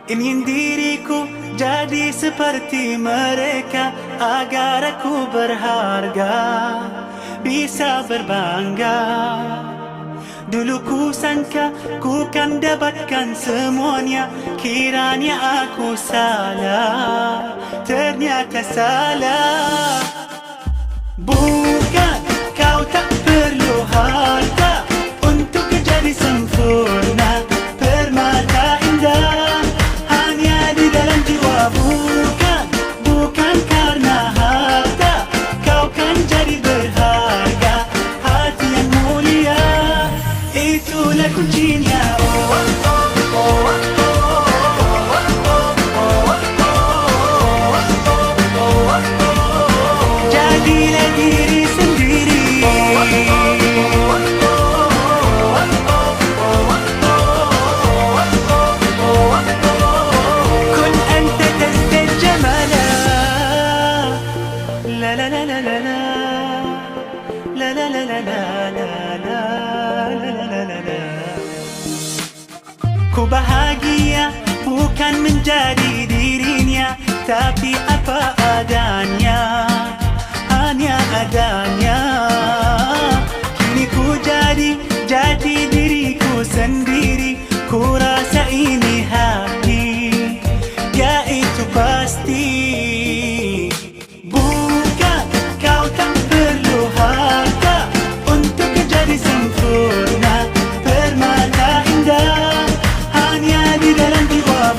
Ingin diriku jadi seperti mereka, agar aku berharga, bisa berbangga. Dulu ku sangka ku kan dapatkan semuanya, kiranya aku salah, ternyata salah. Bukan kau tak perlu harta untuk jadi sempurna, permata indah hanya di dalam jiwa. Bukan karena harta kau kan jadi berharga, hati yang mulia itulah kuncinya. Jadilah diri sendiri, kun anta tazdad jamala. La la la la la la, la la la la la la, la la la la. Ku bahagia bukan menjadi dirinya, tapi apa adanya, hanya adanya. Kini ku jadi diriku sendiri, ku rasa ini happy, ya itu pasti. Bukan kau tak perlu harta untuk jadi sempurna, permata indah hanya di dalam jiwa.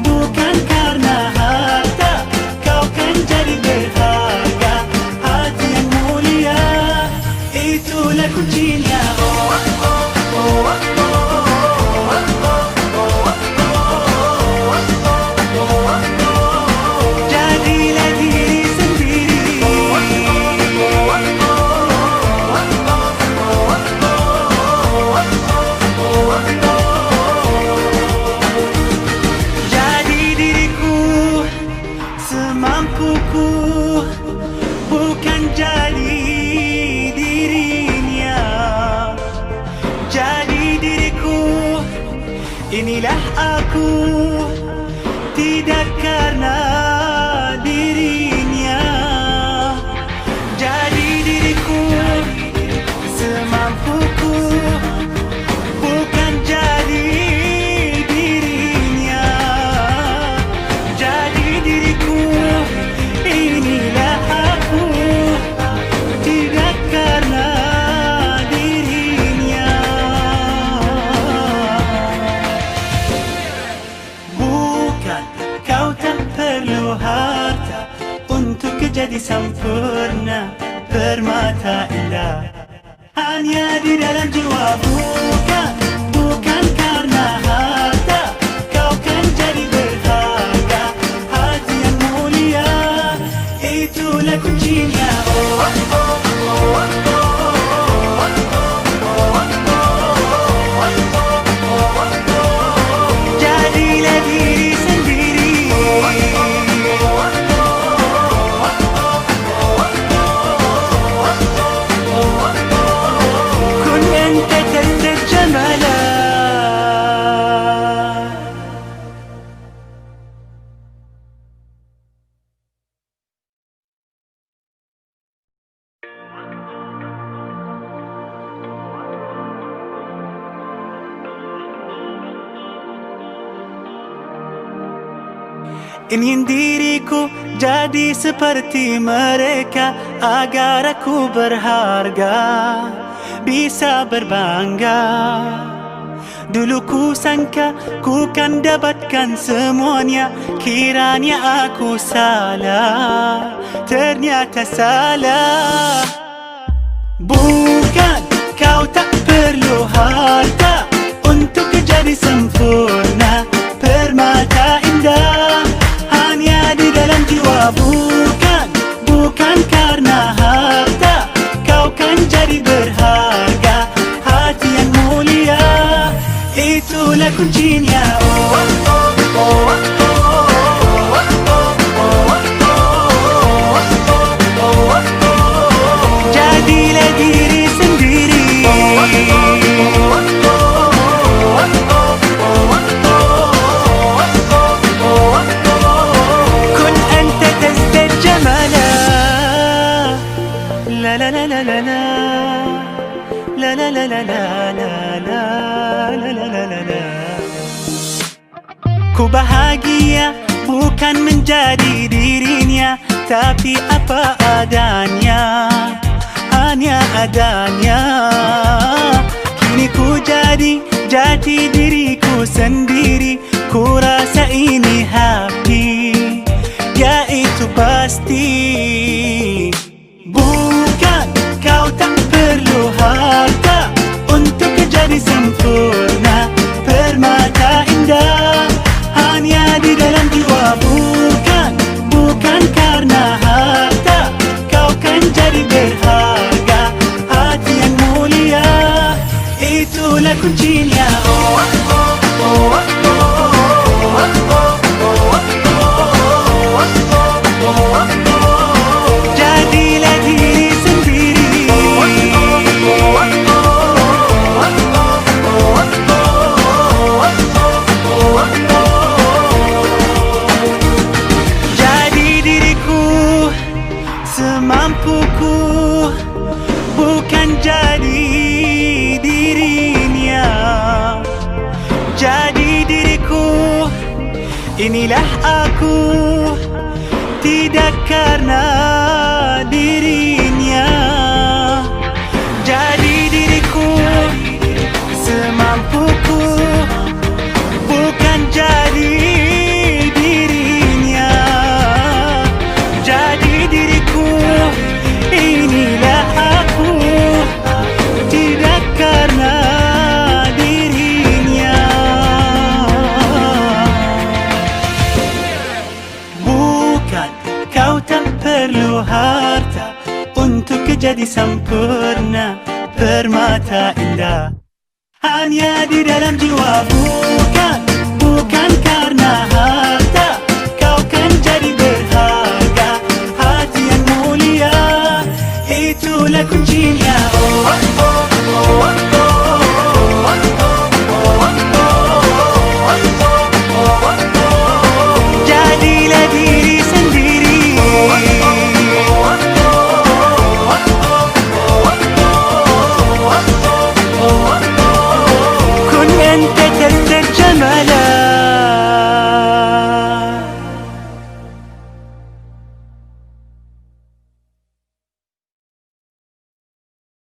Bukan karena harta kau kan jadi berharga, hati yang mulia itulah kuncinya. Jadilah diri sendiri, jadi diriku semampuku, bukan jadi dirinya. Jadi diriku, inilah aku, tidak karena dirinya. Jadi diriku semampuku, bukan jadi dirinya. Jadi diriku, inilah aku, tidak karena dirinya. Bukan kau tak perlu harta untuk jadi sempurna, permata indah hanya di dalam jiwa. Bukan karena harta kau kan jadi berharga, hati yang mulia itulah kuncinya. Jadilah diri sendiri, kun anta tazdad jamala. Ingin diriku jadi seperti mereka, agar aku berharga, bisa berbangga. Dulu ku sangka ku kan dapatkan semuanya, kiranya aku salah, ternyata salah. Bukan kau tak perlu harta untuk jadi sempurna, permata indah hanya di dalam jiwa. Bukan karena harta kau kan jadi berharga, hati yang mulia itulah kuncinya. Jadilah diri sendiri, Tapi apa adanya, hanya adanya. Kini ku jadi jati diriku sendiri. Ku rasa ini happy, ya itu pasti. Bukan kau tak perlu harta untuk jadi sempurna. Permata indah hanya di dalam jiwa. Bukan karena harta kau kan jadi berharga. Hati yang mulia itulah kuncinya. Jadilah diri sendiri. Jadi diriku semampuku, bukan jadi dirinya. Jadi diriku, inilah aku, tidak karena dirinya. Jadi diriku semampuku, bukan jadi dirinya. Jadi diriku, inilah aku, tidak karena dirinya. Bukan kau tak perlu harta untuk jadi sempurna. Permata indah hanya di dalam jiwa. Bukan karena harta